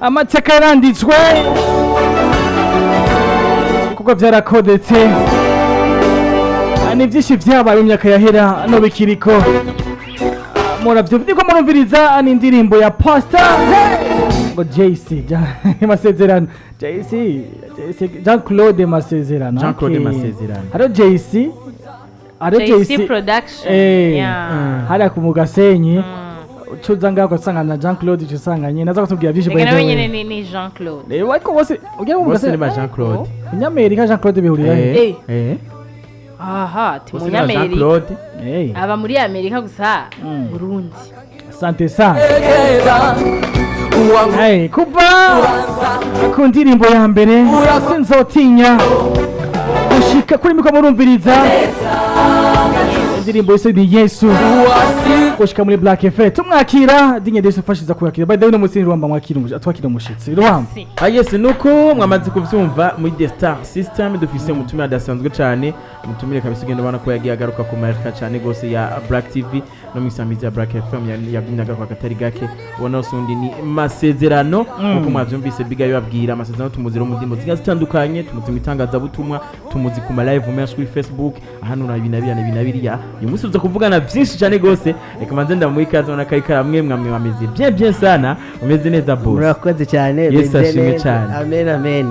amateka yaranditswe kuko byarakodetse ni byinshi byabaye mu myaka yahera no bikiriko muravyo ndiko murumviriza ni indirimbo ya Pastor ngo JC Masezerano JC Jean Claude Masezerano haro JC production hara ku Mugasenyi ucuza ngako sanga na Jean Claude cusanganye naza kutubwira byinshi bayo nawe nyene ni Jean Claude wako bose ugira mu Mugasenyi ba Jean Claude Munyamerika Jean Claude bihurira aha Munyamerika aba muri Amerika gusa Burundi Sante sana kuva ku ndirimbo ya mbere sinzotinya gushika kuri miko murumviriza indirimbo yose ni Yesu gushika muri Black FM tumwakira dinye desu fashiza kuyakira by the way no musiri rwamba mwakira atwakira umushitsi rwamba yes nuko mwamaze kuvyumva muri The Star System dufise umutumire adasanzwe cyane umutumire kabisa ugenda bana ko yagiye agaruka ku marika cyane gose ya Black TV no misamiza Black FM yagumyaga kwa katari gake ubona usundi ni Masezerano uko mwavyumvise biga yababwira Amasezerano tumuzira mu ndimo zitandukanye tumuzi itangaza butumwa tumuzi ku ma live menshi kuri Facebook ahantu na binabiriya uyu munsi tuza kuvugana byinshi cyane gose reka manze ndamuha ikaze na karika mwamwe wameze bien sana umeze neza boss murakoze cyane Yesu ashimwe cyane amen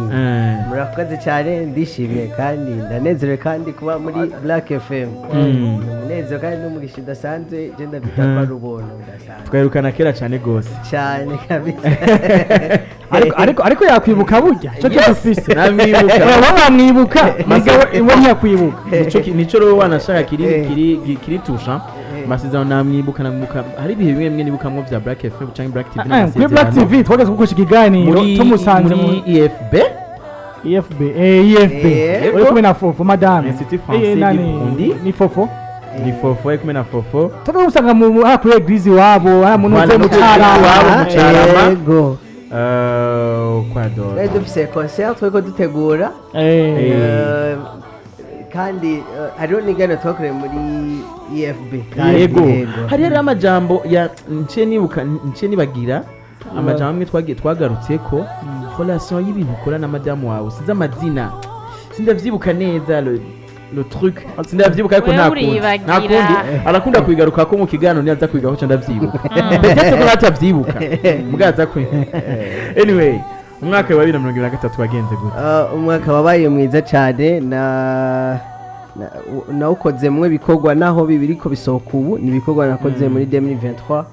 murakoze cyane ndishimye kandi ndanezerewe kandi kuba muri Black FM umunezero kandi n'umugisha udasanzwe je ndabita kwa rubono udasanzwe twerukana kera cyane gose cyane kabisa ariko yakwibuka burya cyo cyofise namwibuka bamwibuka maze iwe ntiyakwibuka nico ro wanashaka kiri tusha Masezerano namwibuka hari ibihe bimwe nibukamwo vya Black FM cyangwa Black TV kuri Black TV twageze gukoresha ikiganiro tumusanze muri EFB uri kumwe na Fofo madame Institut Français ni Fofo ni Fofo kumwe na Fofo tumusanga mu kuri eglise wabo munoze mucarama yego kwadora dufise concert twego dutegura kandi hariho n'igana twakoreye muri EFB yego hari amajambo ya nce nibagira amajambo amwe twagiye twagarutse ko relation y'ibintu ukora na madamu wawe siza amazina sindavyibuka neza le truc sindavyibuka ariko ntakundi arakunda kwigaruka ko mu kigano niyaza kwigaho cyo ndavyibuka peut-être ko natavyibuka mugaza kwe anyway umwaka wa 2023 wagenze gute umwaka wabaye mwiza cyane na ukoze mwe bikorwa naho bibiriko bisohoka ubu ni bikorwa nakoze muri 2023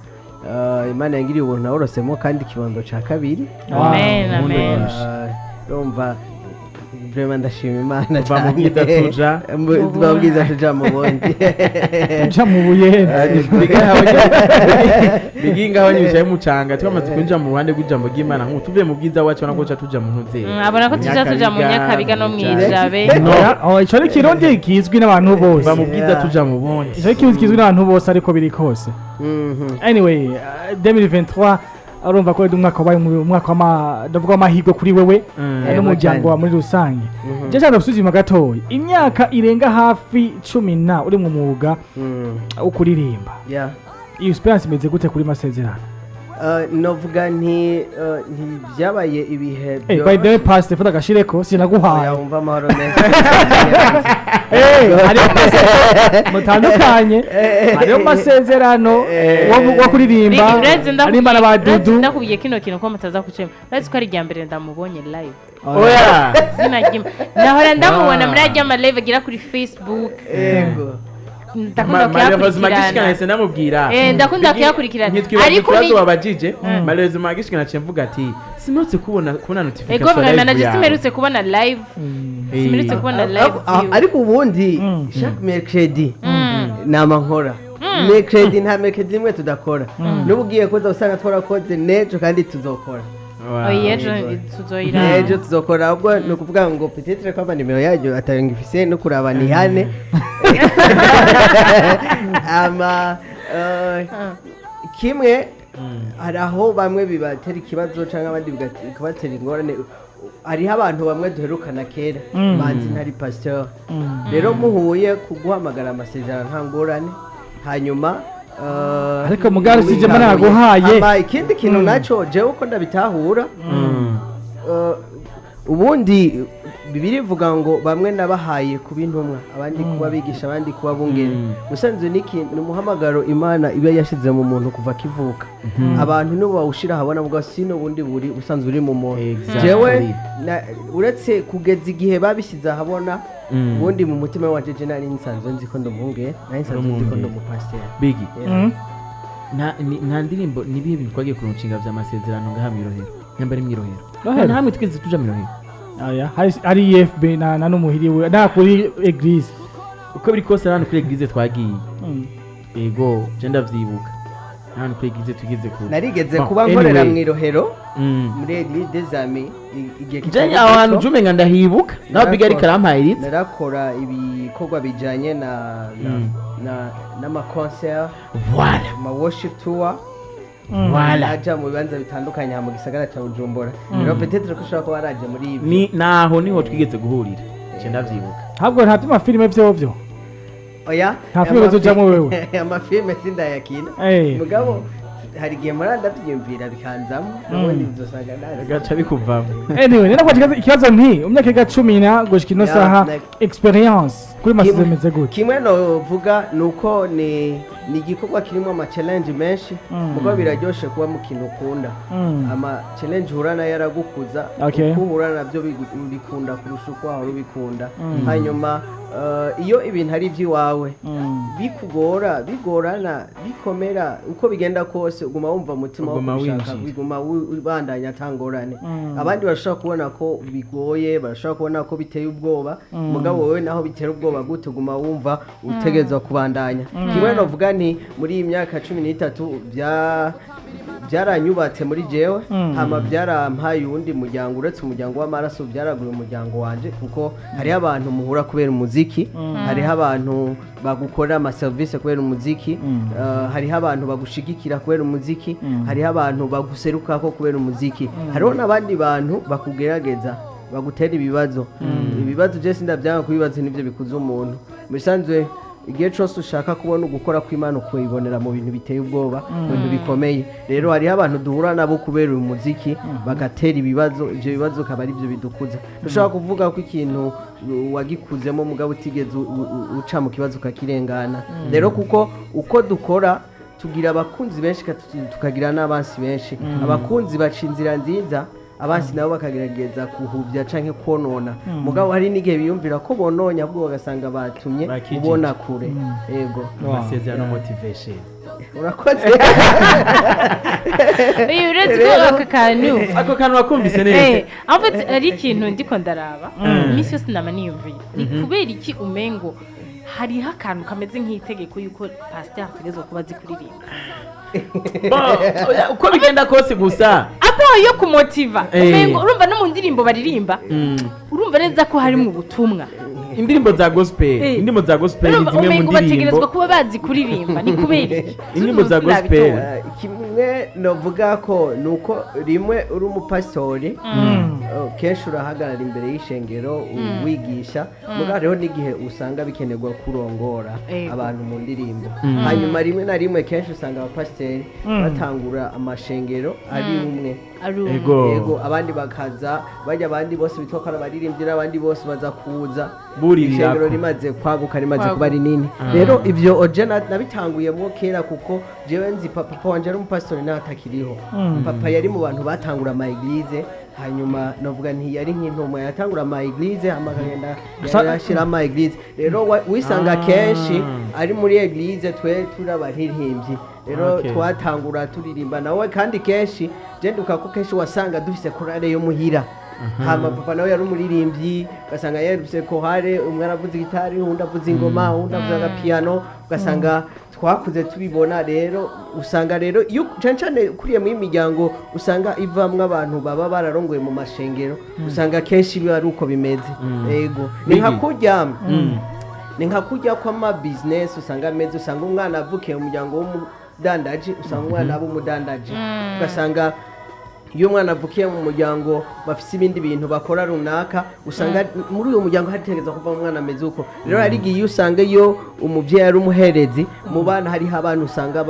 Imana yangiriye ubuntu naworosemo kandi kibondo ca kabiri amen urumva vraiment ndashima Imana cyane tubabwiza tuja mu bundi tuja mu buyenzi biginga aho nyishaye mucanga twamaze kwinjira mu ruhande rw'ijambo ry'Imana nko tuvuye mu bwiza wacu nako tuja mu ntuze abona ko tuja mu nyakabiga no mwijabe ico ari kirundi kizwi n'abantu bose ba mu bwiza tuja mu bundi ico kizwi n'abantu bose ariko biri kose anyway 2023 arumva ko umwaka wabaye umwaka ndavuga amahirwe kuri wewe n'umuryango wa muri rusange je cyane gusuzuma gatoya imyaka irenga hafi 10 uri mu mwuga ukuririmba iyo experience imeze gute kuri Masezerano novuga nti byabaye ibihe byo by the way past fata gashireko sinaguhaye umva amahoro neza hariyo mutandukanye hariyo Masezerano wo kuririmba arimba na badudu ndakubwiye kino kintu ko mutaza kucema uretse ko ari rya mbere ndamubonye live oya sinagima nahora ndamubona muri ajya ama live agira kuri Facebook yego ndakunda kuyakurikirana ariko nizo wabajije malezi magishikana cemvuga ati sinotse kubona notification live manager simerutse kubona live simerutse kubona live ariko ubundi chaque mercredi nama nkora mercredi nta mercredi imwe tudakora n'ubugiye koza usanga twarakoze nejo kandi tuzokora ejo tuzokora ahubwo ni ukuvuga ngo peut-être ko nimero yayo atangifise no kuraba ni hane ama kimwe hari aho bamwe bibatera ikibazo cyangwa abandi bigatera ingorane hariho abantu bamwe duherukana kera manzi ntari pasteur rero muhuye kuguhamagara Amasezerano nta ngorane hanyuma ariko mugari sije managuhaye ikindi kintu naco jewe uko ndabitahura ubundi bibiri ivuga ngo bamwe nabahaye kuba intumwa abandi kuba bigisha abandi kuba bungere usanzwe ni umuhamagaro imana iba yashize mu muntu kuva kivuka abantu nibo bawushira habona bwa sino bundi buri usanzwe uri mu muntu jewe uretse kugeza igihe babishize habona ubundi mu mutima wa jeje nari nsanzwe nzi ko ndumuhunge nari nsanzwe nzi ko ndumupasiteri bigi nta ndirimbo nibihe bintu twagiye ku nshinga vy'amasezerano ngaha mirohero nyambari mwirohero nta hamwe twigeze tuja mirohero hari EFB na numuhiriwe na kuri eglise uko biri kose hano kuri eglise twagiye ego je ndavyibuka hano kuri eglise tugeze ku narigeze kuba nkorera mwirohero muri eglise des amis igihe kitanye abantu jumenga ndahibuka naho bigari karampaye ritse narakora ibikorwa bijanye na ma concert voilà ma worship tour aja mu bibanza bitandukanye mu gisagara cya Bujumbura rero peut-être ko ushobora kuba waraje muri ibi ni naho niho twigeze guhurira je ndavyibuka habwo nta tuma filime vyovyo oya nta filime zojamwe wewe amafilme sindayakina mugabo hari igihe ndavyiyumvira bikanzamo ubundi nzosanga gaca bikuvamo anyway nenda kwa ikibazo nti umyaka ga 10 gushika ino saha experience kuri masezemeze gute kimwe no vuga nuko ni igikorwa kirimo ama challenge menshi mugo biraryoshe kuba mu kintu ukunda ama challenge urana yaragukuza kuhura nabyo bikunda kurusha uko aho ubikunda hanyuma iyo ibintu ari iby'iwawe bigorana bikomera uko bigenda kose uguma wumva umutima wo gushaka biguma ubandanya atangorane abandi barashaka kubona ko bigoye barashaka kubona ko biteye ubwoba mugabo wowe naho bitera ubwoba gute uguma wumva utegezwa kubandanya kimwe no vuga nti muri iyi myaka 13 byaranyubatse muri jewe hama byarampaye uwundi muryango uretse umuryango w'amaraso byaraguye umuryango wanje kuko hariho abantu muhura kubera umuziki hariho abantu bagukorera ama service kubera umuziki hariho abantu bagushigikira kubera umuziki hariho abantu baguseruka ko kubera umuziki hariho n'abandi bantu bakugerageza bagutera ibibazo je sindavyanga kubibazo nivyo bikuza umuntu bisanzwe igihe cyose ushaka kubona ugukora kw'Imana ukuyibonera mu bintu biteye ubwoba mu bintu bikomeye rero hariho abantu duhura nabo kubera uyu muziki bagatera ibibazo ibyo bibazo akaba ari byo bidukuza dushaka kuvuga ko ikintu wagikuzemo mugabo utigeze uca mu kibazo ukakirengana rero kuko uko dukora tugira abakunzi benshi tukagira n'abansi benshi abakunzi baca inzira nziza abansi nabo bakagerageza kuhuvya canke konona mugabo hari n'igihe biyumvira ko bononya bwo bagasanga batumye ubona kure yego amasezerano motivation urakoze uretse ko ako kantu wakumvise neza en fait ari ikintu ndiko ndaraba imisi yose nama niyumvira ni kubera iki umengo hariho akantu kameze nk'itegeko yuko pasteur ategerezwa kuba azi kuririmba uko bigenda kose gusa apo yo kumotiva umengo urumva no mu ndirimbo baririmba urumva neza ko hari mu butumwa indirimbo za gospel ni zimwe mu ndirimbo bategerezwa kuba bazi kuririmba ni kubera indirimbo za gospel kimwe novuga ko nuko rimwe uri umupastori kenshi urahagarara imbere y'ishengero wigisha muga rero n'igihe usanga bikenerwa kurongora abantu mu ndirimbo hanyuma rimwe na rimwe kenshi usanga abapasiteri batangura amashengero ari umwe yego abandi bakaza bajya abandi bose bitwa ko abaririmbyi abandi bose baza kuza ishengero rimaze kwaguka rimaze kuba rinini rero ivyo oje nabitanguyemo kera kuko jewe nzi papa wanje ari umupastori n'atakiriho papa yari mu bantu batangura ama eglise hanyuma novuga nti yari nk'intumwa yatangura ama eglise amakagenda yashira ama eglise rero wisanga kenshi ari muri eglise twe turabaririmbyi rero twatangura turirimba nawe kandi kenshi jenduka ko kenshi wasanga dufise korale yo muhira hama papa nawe yari umuririmbyi ugasanga yarufise kohare umwe aravuza gitari undi avuza ingoma undi avuza agapiano ugasanga twakuze tubibona rero usanga rero iyo cyane kuriye mu imiryango usanga ivamwe abantu baba bararongoye mu mashengero usanga kenshi biba ari uko bimeze yego ni nka kujya kwa ma business usanga ameze usanga umwana avukiye mu muryango w'umudandaji usanga umwana aba umudandaji ugasanga iyo umwana avukiye mu muryango bafise ibindi bintu bakora runaka usanga muri uyo muryango hategereza kuva umwana ameze uko rero hari igihe iyo usanga iyo umuvyeyi ari umuherezi mu bana hariho abantu usanga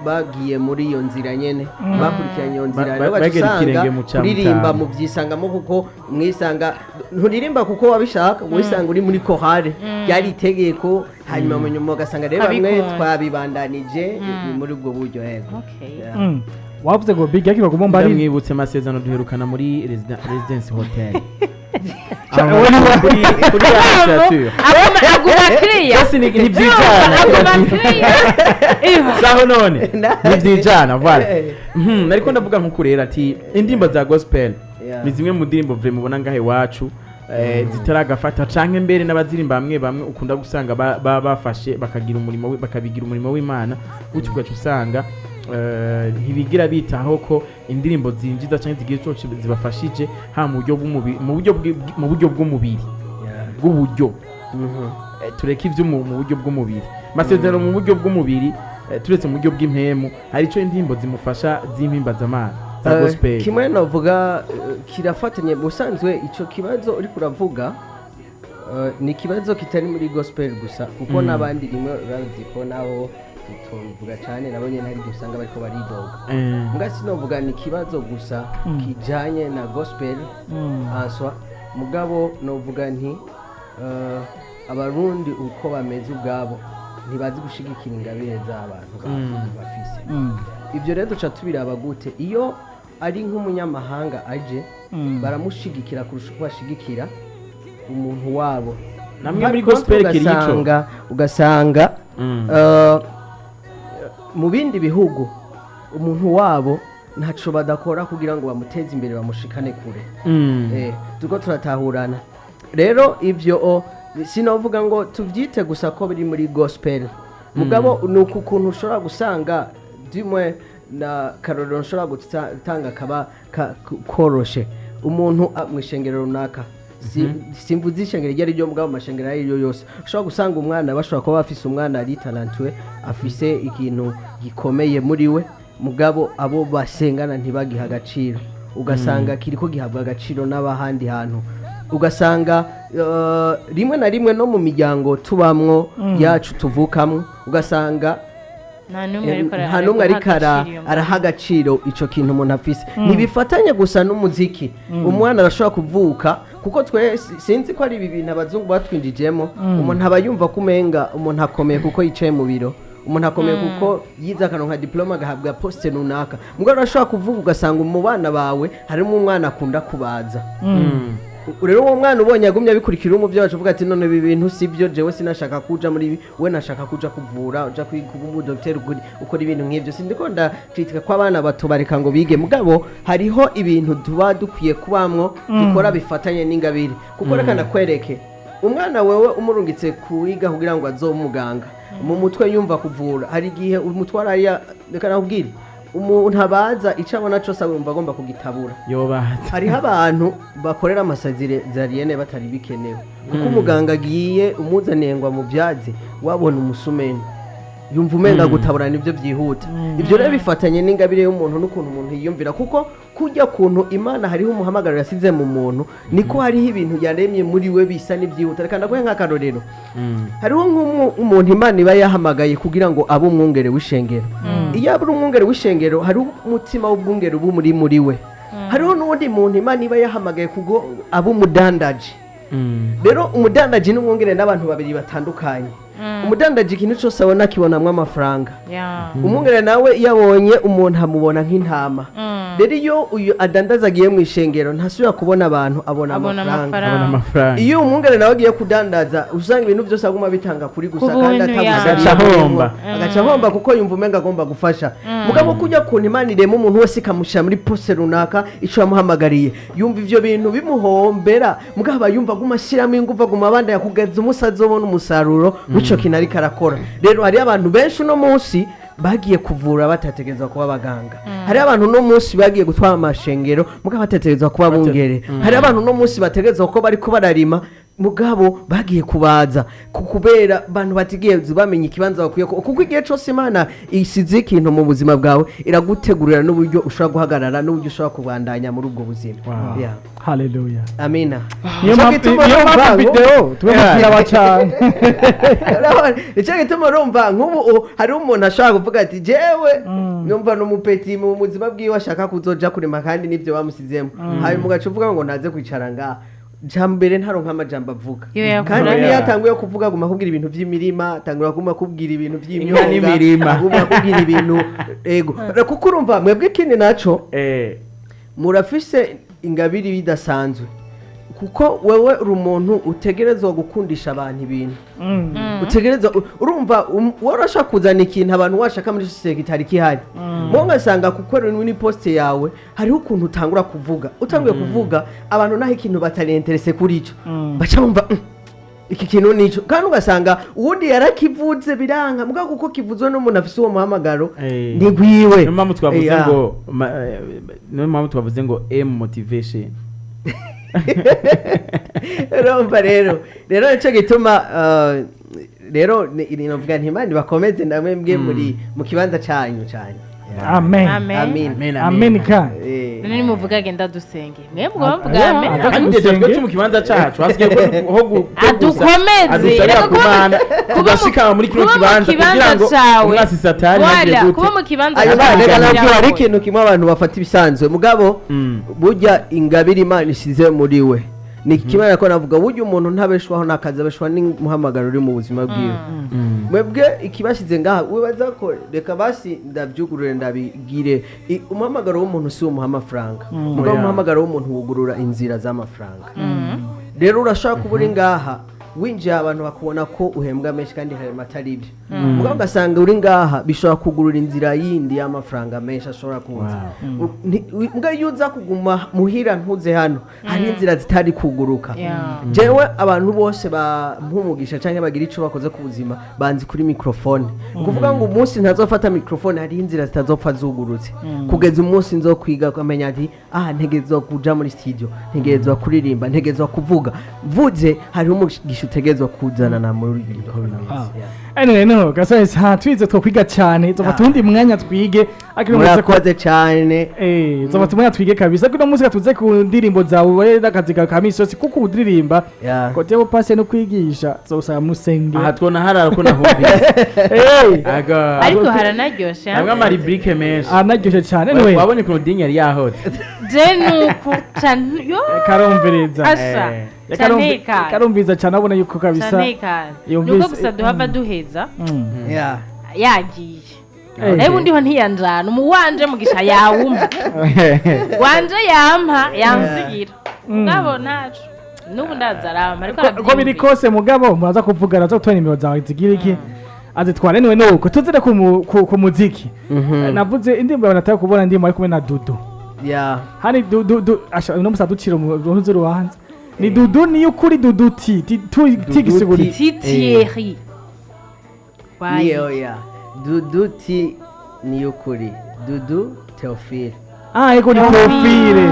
bagiye muri iyo nzira nyene bakurikiranye iyo nzira rero basanga kuririmba mu vyisangamo kuko mwisanga nturirimba kuko wabishaka mwisanga uri muri kohare byari itegeko hanyuma mu nyuma ugasanga rero bamwe twabibandanije muri ubwo buryo yego wavuze ngo big yaki bagomba mbari mwibutse amasezerano duherukana muri residence hotel saho none nivyijana vale nariko ndavuga nkukurera ati indimbo za gospel ni zimwe mu ndirimbo vre mubona ngahe wacu zitaragafata canke mbere n'abazirimba bamwe ukunda gusanga bafashe bakagira umurimo w'Imana gutyo ugaca usanga ntibigira bitaho ko indirimbo zinjiza cyangwa zigiye cyoce zibafashije ha mu buryo bw'umubiri bw'uburyo tureka ivyo mu buryo bw'umubiri masezerano mu buryo bw'umubiri turetse mu buryo bw'impemu hari ico indirimbo zimufasha z'impimbaza za gospel kimwe navuga kirafatanye musanzwe ico kibazo uri kuravuga ni kibazo kitari muri gospel gusa kuko n'abandi rimwe uraziko nabo tuvuga cyane nabo nyene hari usanga bariko baridoga mbwa sinovuga ni kibazo gusa kijanye na gospel aswa mugabo novuga nti abarundi uko bameze ubwabo ntibazi gushigikira ingabire z'abantu bafise ibyo rero duca tubiraba gute iyo ari nk'umunyamahanga aje baramushigikira kurusha uko bashigikira umuntu wabo namwe muri gospel kirico ugasanga mu bindi bihugu umuntu wabo ntaco badakora kugira ngo bamuteze imbere bamushikane kure tuko turatahurana rero ivyo sinovuga ngo tuvyite gusa ko biri muri gospel mugabo nuko ukuntu ushobora gusanga dimwe na karorero nshobora gutanga kaba koroshe umuntu mwishengero runaka simvuze ishengero ryari ryo mugabo amashengero ari yo yose ushobora gusanga umwana bashobora kuba bafise umwana ari talentwe afise ikintu gikomeye muri we mugabo abo basengana ntibagiha agaciro ugasanga kiriko gihabwa agaciro n'abahandi hantu ugasanga rimwe na rimwe no mu miryango tubamwo yacu tuvukamwo ugasanga nta numwe ariko araha agaciro ico kintu umuntu afise ntibifatanye gusa n'umuziki umwana arashobora kuvuka kuko twe sinzi ko ari ibi bintu abazungu batwinjijemo umuntu aba yumva ko umenga umuntu akomeye kuko yicaye mu biro umuntu akomeye kuko yize akaronka diploma agahabwa poste runaka mugabo arashobora kuvuga ugasanga mu bana bawe harimo umwana akunda kubaza rero uwo mwana ubonye agumye abikurikira umuvyo wacu uvuga ati none ibi bintu sivyo jewe sinashaka kuja muri ibi we nashaka kuja kuvura uja kuba umudokiteri ukora ibintu nk'ivyo sindiko ndakritika ko abana bato bareka ngo bige mugabo hariho ibintu tuba dukwiye kubamwo dukora bifatanye n'ingabire kuko reka nakwereke umwana wewe umurungitse kuiga kugira ngo azomuganga mu mutwe yumva kuvura hari igihe umutwara reka nakubwire umuntu abaza icyo abona cyose abumva agomba kugitabura hariho abantu bakorera amasezerano batari bikenewe kuko umuganga agiye umuzaniye ngo mu byatsi wabona umusumeni yumva umenga gutabura nibyo byihuta ibyo rero bifatanye n'ingabire y'umuntu n'ukuntu umuntu yiyumvira kuko kujya kuntu imana hariho umuhamagaro yasize mu muntu niko hariho ibintu yaremye muri we bisa n'ibyihuta reka ndaguhe nk'akarorero hariho nk'umuntu imana iba yahamagaye kugira ngo abe umwungere w'ishengero iyo aba ari umwungere w'ishengero hariho umutima w'ubwungere uba muri we hariho n'undi muntu imana iba yahamagaye kuko abe umudandaji rero umudandaji n'umwungere n'abantu babiri batandukanye umudandaji ikintu cyose abona akibonamwo amafaranga umwungere nawe iyo abonye umuntu amubona nk'intama rero iyo uyu adandaza agiye mu ishengero ntasubira kubona abantu abona amafaranga iyo umwungere nawe agiye kudandaza usanga ibintu byose aguma bitanga kuri gusa kandi agaca ahomba kuko yumva umenga agomba gufasha mugabo kujya kuntu imana irema umuntu wese ikamushyira muri pose runaka icyo yamuhamagariye yumva ivyo bintu bimuhombera mugabo yumva aguma ashyiramo ingufu aguma abandi yakugeza umusazi ubona umusaruro w'ico kintu ariko arakora rero hari abantu benshi uno munsi bagiye kuvura batategereza kuba abaganga hari abantu no munsi bagiye gutwara amashengero mugabo batategereza kuba bungere hari abantu no munsi bategereza ko bariko bararima mugabo bagiye kubaza kubera abantu batigeze bamenya ikibanza bakwiye kuko igihe cyose Imana isize ikintu mu buzima bwawe iragutegurira n'uburyo ushobora guhagarara n'uburyo ushobora kubandanya muri ubwo buzima. Yeah. Haleluya. Amina. Niyo mpamvu video tubamukira bacana. Nicyo gituma urumva nk'ubu hari umuntu ashobora kuvuga ati jewe numva n'umupeti mu buzima bwiwe ashaka kuzoja kurema kandi nibyo bamusizemo. Hanyuma ugaca uvuga ngo naze kwicara ngaha. Jambere ntaronka amajambo avuga kandi niyo yatanguye kuvuga guma kubwira ibintu by'imirima atangura guma kubwira ibintu by'imyonga guma kubwira ibintu ego kuko urumva mwebwe ikindi naco murafise ingabiri bidasanzwe kuko wewe uri umuntu utegerezwa gukundisha abantu ibintu utegerezwa urumva warasha kuzana ikintu abantu washaka muri sosiyete kitari kihari mo ngasanga kuko ni poste yawe hariho ukuntu utangura kuvuga utanguye kuvuga abantu naho ikintu batari interesse kuri ico baca bumva iki kintu nico kandi ugasanga uwundi yarakivuze biranga mugabo kuko kivuzwe n'umuntu afise uwo muhamagaro ni gwiwe niyo mpamvu twavuze ngo M motivation rero nicyo gituma rero novuga nti Imana bakomeze namwe mbwe muri mu kibanza cyanyu cyane. Amen. Amen ka. Nani muvuga genda dusenge. Mwebwe bavuga amen. Kandi cyo mu kibanza cyacu hasigaye ko ho adukomeze. Tugashika muri kino kibanza kugira ngo umwasi satani yagiye gute. Kuba mu kibanza cyacu hari ikintu kimwe abantu bafata ibisanzwe mugabo burya ingabiri Imana isize muri we. Ni kimwe ko navuga burya umuntu ntabeshwaho nakaza beshwa n'umuhamagaro uri mu buzima bwiwe. Mwebwe ikibashize ngaha wibaza ko reka basi ndabyugurure ndabigire umuhamagaro w'umuntu si umuha amafaranga mugabo umuhamagaro w'umuntu wugurura inzira z'amafaranga. Rero urashaka kubura ngaha winjiye abantu bakubona ko uhembwa menshi kandi hari atari ibyo mugabo ugasanga uri ngaha bishobora kugurura inzira yindi y'amafaranga menshi ashobora kuza mbwa iyo uza kuguma muhira ntuze hano hari inzira zitari kuguruka. Jewe abantu bose bampumugisha cyangwa bagira icyo bakoze ku buzima banzi kuri microphone kuvuga ngo umunsi ntazofata microphone hari inzira zitazopfa zugurutse kugeza umunsi nzo kwiga kumenya ati ntegezwa kuja muri studio ntegezwa kuririmba ntegezwa kuvuga mvuze hari umugisha utegezwa kuzana na muri ibyo. Anyway no gasasa twize twokwiga cyane tuva tundi mwanya twige akiri murakoze cyane tuva tumwanya twige kabisa kuno munsi tuze ku ndirimbo zawe n'akazi ka misosi kuko udirimba kote yo passe no kwigisha zosaba musenge twona harara ko nahumbi ariko haranaryosha amwe ama rubrique menshi anaryoshe cyane anyway wabonye Claudine yari yahoze nuko cyane yo karombereza karumviza cyane abona yuko kabisa yuko gusa duhava duheza yagiye ebu ndiho ntiyanjana umuwanje mugisha yawumva wanje yampa yansigira ngabo nacu nubu ndazarama ariko ko biri kose mugabo muraza kuvugana zo gutwara nimero zawe zigira iki azitwara niwe nuko tuzire ku muziki navuze indirimbo banataka kubona ndimo ari kumwe na Dudu hani Dudu no musaducira mu ruhuzo ruhanze ni Dudu ni ukuri Dudu tigisiguri Thierry Dudu ni ukuri Dudu Theophile ego ni Theophile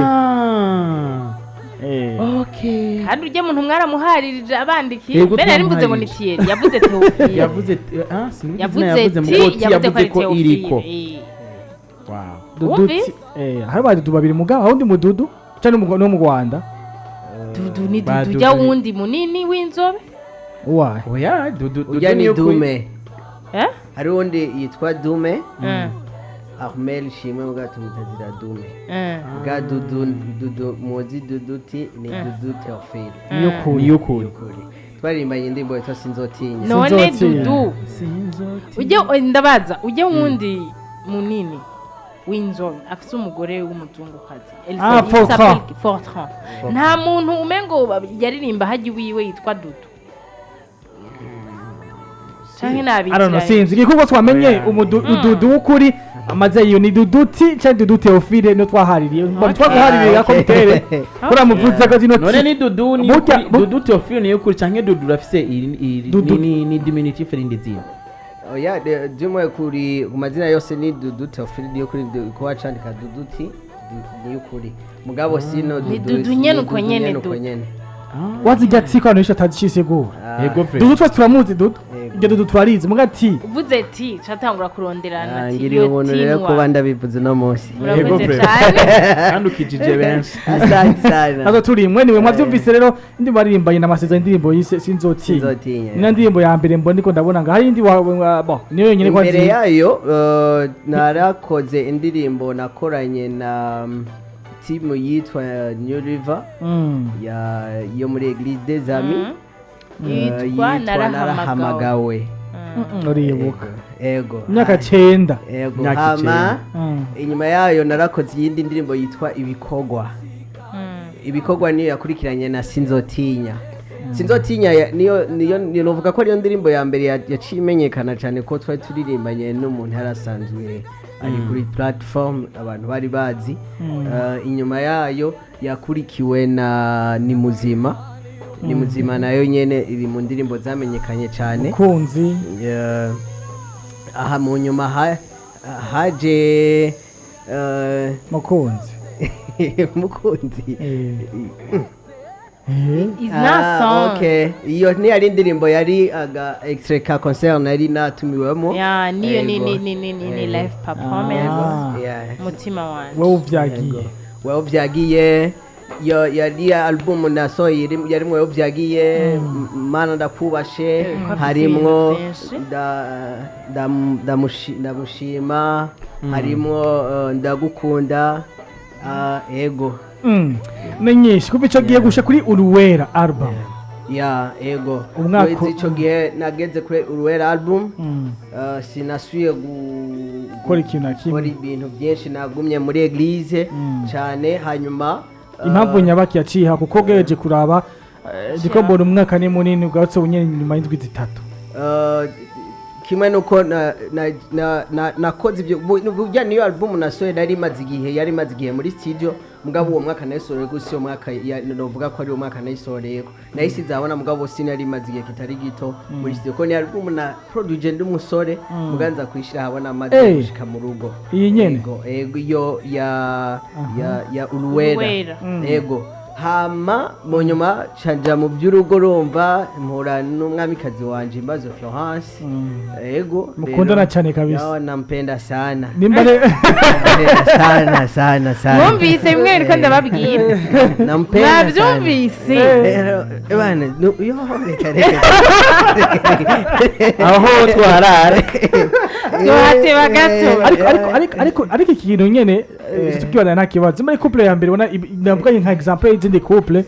okay kandi uje muntu mwaramuharirije abandiki mbere yari mvuze ngo ni Thierry yavuze Theophile yavuze ko iriko Dudu hari Dudu babiri mugabo aho ndi mu Dudu cyane no mu Rwanda Dudu ni Dudu ya wundi munini w'inzobe oya Dudu ni Dume hari wundi yitwa Dume Ahmel Shimwe mugati mutazira Dume ga Dudu mozi Duduti ni Dudu Theophile yukuri twarimbanye indirimbo yitwa Sinzotinya none Dudu uje ndabaza uje wundi munini w'inzobe afise umugore w'umuzungukazi Fortran nta muntu umengo yaririmba haji wiwe yitwa Dudu canke nabikira sinzi gikuko twamenye umududu w'ukuri amaze iyo ni Duduti cyangwa Dudu Theophile no twahaririye twaguhaririye ko bitere uramuvuze ko zino none ni Dudu ni Dudu Theophile ni ukuri canke Dudu rafise ni diminutif rindizio oya jumwe kuri kumazina yose ni Dudu Theophile ni ukuri ko wacandika Duduti ni ukuri mugabo sino Dudu nyene uko nyene wazirya tsiko abantu benshi atazicisegura Yego pe. dudu twese turamuzi dudu ibyo dudu turarizi muga ati uvuze ti catangura kuronderana ati ngiriye ubuntu rero kuba ndabivuze no munsi Yego urakoze pe. cyane kandi ukijije benshi asante sana nazo turimwe niwe mwavyumvise rero ndi baririmbanye n'amasezerano indirimbo yise sinzotinya Sinzotinya. ni ndirimbo ya mbere mbona ndiko ndabona ngo hari indi bo niyo nyene kwa imbere yayo narakoze indirimbo nakoranye na timu yitwa New River yo muri Eglise des Amis yitwa narahamagawe uribuka ego imyaka 9 ego Myaka hama inyuma yayo narakoze iyindi ndirimbo yitwa ibikorwa niyo yakurikiranye na sinzotinya niyo novuga ko ariyo ndirimbo ya mbere yaciye imenyekana cyane ko twari turirimbanye n'umuntu yarasanzwe ari kuri platform abantu bari bazi inyuma yayo yakurikiwe na ni muzima nayo nyene iri mu ndirimbo zamenyekanye cyane kunzi aha mu nyuma haje mukunzi is not song okay iyo ni ari indirimbo yari aga extrait ka concert nari natumiwemo ya niyo ni live performance yeah mutima wanje wowe vyagiye yari album nasohoye yarimwo wowe vyagiye mana ndakubashe harimwo ndamushima harimwo ndagukunda ego menyesha kuva ico giye gusha kuri uruwera album ya ego umwaka ico gihe nageze kuri uruwera album sinasuye gukora ikintu na kimwe ibintu byinshi nagumye muri eglise cyane hanyuma impamvu nyabaki yaciha kuko geje kuraba diko mbona umwaka ni munini ugatse unyene nyuma y'indwi zitatu kimwe nuko nakoze ibyo burya niyo album nasohoye yari imaze igihe muri studio mugabo uwo mwaka nayisohoreye gusa uwo mwaka novuga ko ari uwo mwaka nayisohoreyeko nayisize abona mugabo sinari imaze igihe kitari gito muri studio ko ni album na producer ndi umusore muganza kwishira habona amaze gushika mu rugo iyi nyene ego iyo ya uruwera ego hama mu nyuma canja mu by'urugo rumva mpura n'umwamikazi wanje Mbazo Florence ego mukundana cyane kabisa yo nampenda sana nimbare sana mwumvise mwe ko ndababwira nampenda nabyumvise bana yo reka aho twarare twahateba gato ariko ikintu nyene tukibana nta kibazo muri couple ya mbere ubona ndavuga nka example y'izindi couple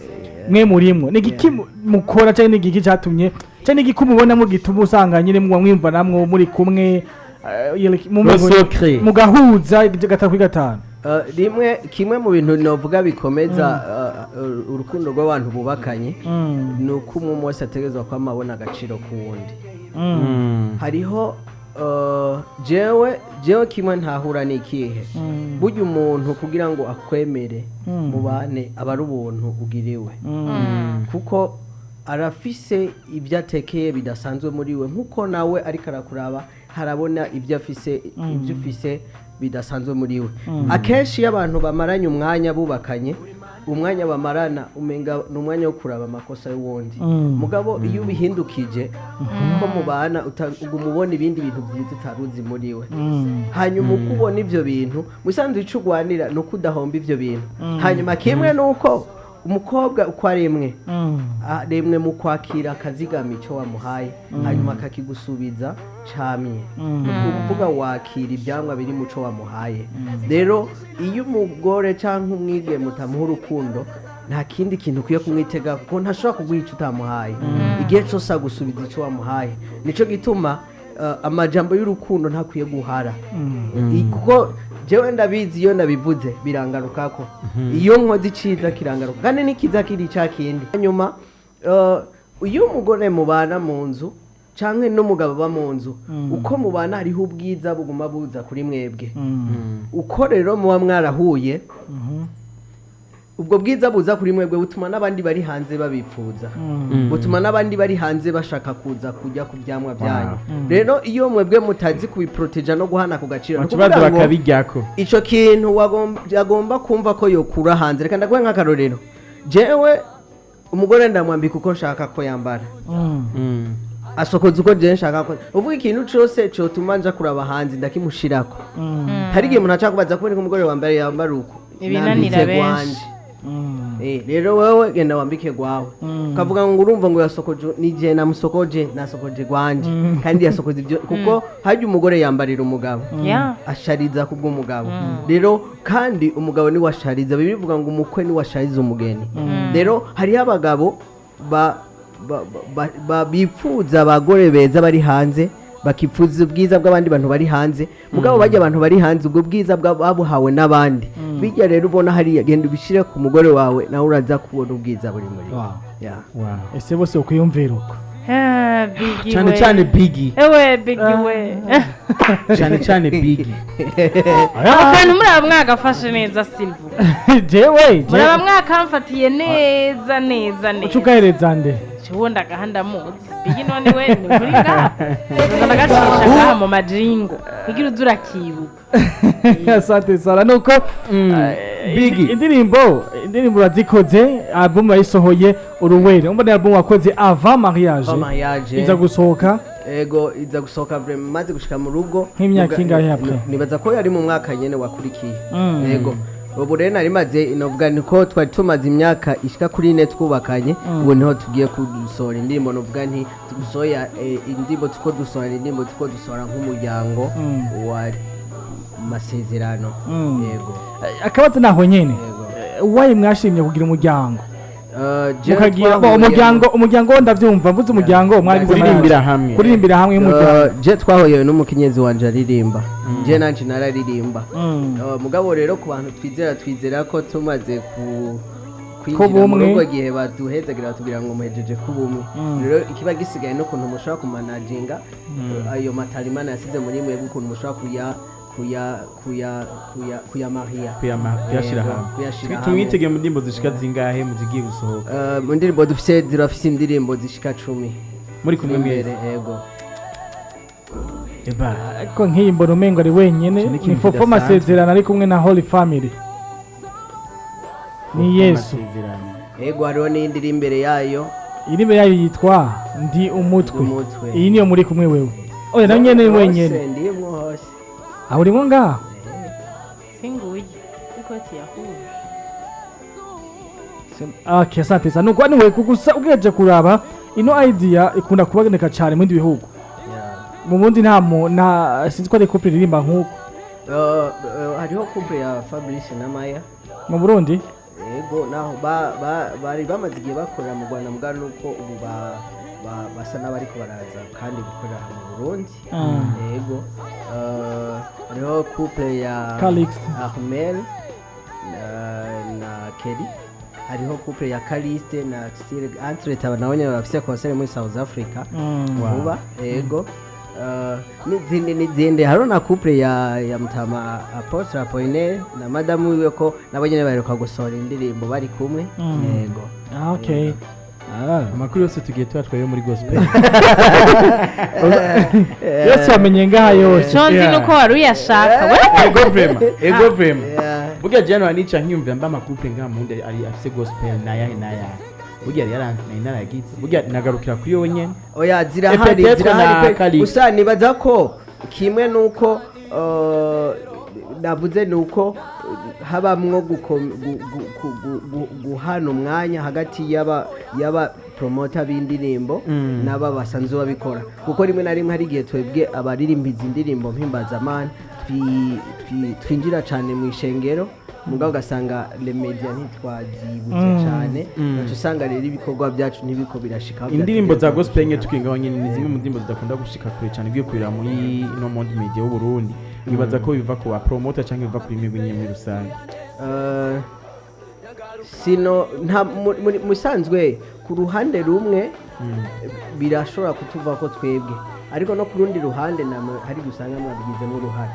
mwe murimwo ni giki mukora cyane ni giki cyatumye cyane giki mubona mu gituma usanga nyine mwimva namwe muri kumwe mugahuza gatatu kuri gatanu kimwe mu bintu novuga bikomeza urukundo rw'abantu bubakanye ni uko umwe wese ategerezwa ko amabona agaciro k'uwundi hariho jewe kimwe ntahura n'ikihe burya umuntu kugira ngo akwemere mubane aba ari ubuntu ugiriwe kuko arafise ibyo atekeye bidasanzwe muri we nkuko nawe ariko arakuraba harabona ibyo ufise bidasanzwe muri we akenshi iyo abantu bamaranye umwanya bubakanye umwanya bamarana umenga n'umwanya wo kuraba amakosa y'uwundi mugabo iyo ubihindukije ko mubana umubona ibindi bintu byiza utaruzi muri we hanyuma uko ubona ibyo bintu musanzwe icyo ugwanira ni uko udahomba ibyo bintu hanyuma kimwe ni uko umukobwa uko aremwe aremwe mu kwakira akazigama icyo wamuhaye hanyuma akakigusubiza camye ukuvuga wakira ibyangwa biri mu cyo wamuhaye rero iyo umugore cyangwa umwige mutamuha urukundo nta kindi kintu ukwiye kumwitega kuko ntashobora kuguha icyo utamuhaye igihe cyose agusubiza icyo wamuhaye nicyo gituma amajambo y'urukundo ntakwiye guhara kuko jewe ndabizi iyo nabivuze birangaruka ko iyo nkoze iciza kirangaruka kandi n'ikiza kiri cya kindi hanyuma iyo umugore mubana mu nzu cyangwa n'umugabo aba mu nzu uko mubana hariho ubwiza buguma buza kuri mwebwe uko rero muba mwarahuye ubwo bwiza buza kuri mwebwe butuma n'abandi bari hanze babipfuza butuma n'abandi bari hanze bashaka kuza kujya ku byamwa byanyu rero iyo mwebwe mutazi kubiproteja no guhana ku gaciro kibazo bakabijyako icyo kintu wagomba kumva ko yokura hanze reka ndaguhe nk'akarorero jewe umugore ndamwambika uko nshaka ko yambara asokoza uko je nshaka ko uvuga ikintu cyose cyotuma nja kuraba hanze ndakimushirako hari igihe umuntu aca kubaza kubera ko umugore wambara yambara uko ibinanira benshi rero wewe genda wambike gwawe ukavuga ngo urumva ngo yasokoje nije namusokoje nasokoje gwanje kandi yasokoje ibyo kuko hajya umugore yambarira umugabo ashariza kubw'umugabo rero kandi umugabo ni washariza bivuga ngo umukwe ni washariza umugeni rero hari abagabo bipfuza abagore beza bari hanze bakipfuza ubwiza bw'abandi bantu bari hanze mugabo bajya abantu bari hanze ubwo bwiza babuhawe n'abandi bijya rero ubona hariya genda ubishire ku mugore wawe nawe uraza kubona ubwiza buri muri ese bose ukwiyumvira uko cyane cyane bigi ewe bigi we cyane bigi akantu muri aba mwagafashe neza Silvu jewe muri aba mwakamfatiye neza ucugahereza nde ubundi agahanda muzi bigi none we ni muri ngaha nagacisha ngaha mu majingo kugira uze urakibuka asante sana nuko bigi indirimbo urazikoze album yayisohoye uruwere umbone album wakoze avant mariage iza gusohoka ego iza gusohoka vraiment maze gushika mu rugo nk'imyaka ingahe yapfa nibaza ko yari mu mwaka nyene wakurikiye ego ubu rero nari maze inovuga niko twari tumaze imyaka ishika kuri 4 twubakanye ubu niho tugiye kudusohora indirimbo novuga nti tugusoya indirimbo tuko dusohora indirimbo tuko dusohora nk'umuryango wa masezerano yego akabaza naho nyene wayi mwashimye kugira umuryango mukagira umuryango ndavyumva mvuze umuryango mwagize kuririmbira hamwe y'umuryango je twahoyewe n'umukenyezi wanje aririmba je nanje nararirimba mugabo rero ku bantu twizera ko tumaze kwinjira mu rugo gihe baduhezagira batubwira ngo muhejeje kubumwe rero ikiba gisigaye no kuntu mushobora kumanaginga ayo matarimana yasize muri mwe ukuntu mushobora kuyashira hamwe tumwitege mu ndirimbo zishika zingahe muzigiye gusohoka mu ndirimbo zirafise indirimbo zishika 10 muri kumwe mwere yego ko nk'iyi mbona umengo ari wenyene ni fofo masezerano ari kumwe na Holy Family ni Yesu yego hariho n'indi iri imbere yayo yitwa ndi umutwe iyi niyo muri kumwe wewe oya na nyene wenyene ndimwo hose aho urimo ngaha singuye kuko tiyahuje okay asante sana nuko anyway kugusa ugeje kuraba ino idea ikunda kuboneka cyane mu bihugu mu bundi nta sinzi ko ari couple ririmba nkuko hariho couple ya Fabrice na Maya mu Burundi yego naho bari bamaze igihe bakorera mu Rwanda mugana nuko ubu basa n'abariko baraza kandi gukorera mu Burundi yego hariho couple ya Ahmed na Kelly hariho couple ya Kaliste na Stile Entrete abanaonye bafise concert muri South Africa vuba yego n'izindi hariho na couple ya Mutama Apostle Apollinaire na madamu wiwe ko nabo nyene baheruka gusohora indirimbo bari kumwe yego okay amakuru yose tugiye twatwaye muri gospel yose wamenye ngaha yose chonzi nuko wari uyashaka ego vrema burya jana wanica nkiyumvira mba amakupe ngaha mu ndi ari afise gospel naya burya yararagize burya nagarukira kuri yo nyene oya zirahari gusa nibaza ko kimwe nuko navuze nuko habamwo guhana umwanya hagati y'aba promoter b'indirimbo n'aba basanzwe babikora kuko rimwe na rimwe hari igihe twebwe abaririmbiza indirimbo mpimbazamana twinjira cyane mu ishengero mugabo ugasanga le media ntitwabyibutse cyane usanga rero ibikorwa byacu ntibiko birashika indirimbo za gospel nke tukingaho nyine ni zimwe mu ndirimbo zidakunda gushika kure cyane byo kwira muri no monde media y'u Burundi nibaza ko biva ku promoter cyangwa biva kuri migwi nyine muri rusange sino nta musanzwe ku ruhande rumwe birashobora kutuva ko twebwe ariko no ku rundi ruhande namwe hari gusanga mwabigizemo uruhare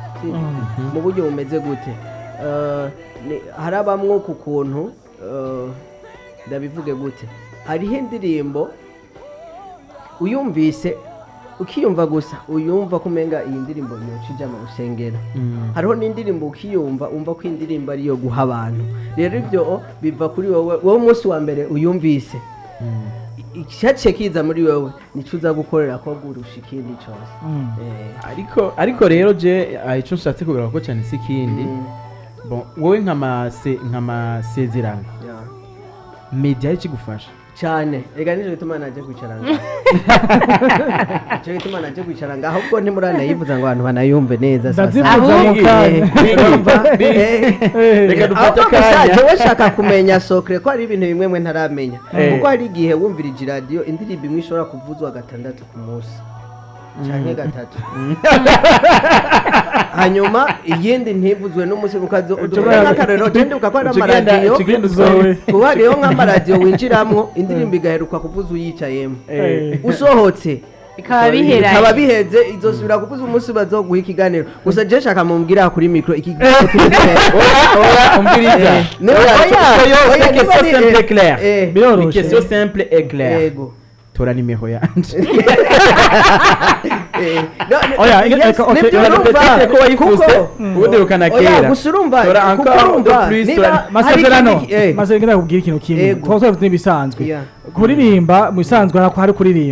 mu buryo bumeze gute harabamwo ku kuntu ndabivuge gute hariho indirimbo uyumvise ukiyumva gusa uyumva kumenga iyi ndirimbo yocija mu rusengero hariho n'indirimbo ukiyumva umva ko indirimbo ariyo guha abantu rero ibyo biva kuri wowe umunsi wa mbere uyumvise icyaciye kiza muri wewe nico uza gukorera ko gurusha ikindi cyose ariko rero je icyo nshatse kugira ko cyane si ikindi bon wowe nk'amasezerano media ikigufasha cyane ega nijo bituma naje kwicara ngaho cyo bituma naje kwicara ngaho ahubwo ntimurana yivuza ngo abantu banayumve neza ndazivuza mu kanya reka dufate akanya jewe shaka kumenya sokre ko ari ibintu bimwe mwe ntaramenya kuko hari igihe wumvirije radio indirimbo imwe ishobora kuvuzwa 6 ku munsi canke 3 hanyuma iyindi ntivuzwe n'umunsi ukazo udukora akarero tende ukakora amaradiyo kubageyo nk'amaradiyo winjiramwo indirimbo igaheruka kuvuza uyicayemo usohotse bikaba biheranye bikaba biheze izosubira kuvuza umunsi bazoguha ikiganiro gusa je shaka mumbwira kuri micro ikiganiro umbwiriza oya question simple et claire biroroshe question simple et claire yego tora nimero yanje oya peut-être ko wayifuse ubundi ukanakera gusa urumva tora encore de plus masezerano masezerano kubwira ikintu kimwe twose n'bisanzwe kuririmba mu bisanzwe hari kuririmba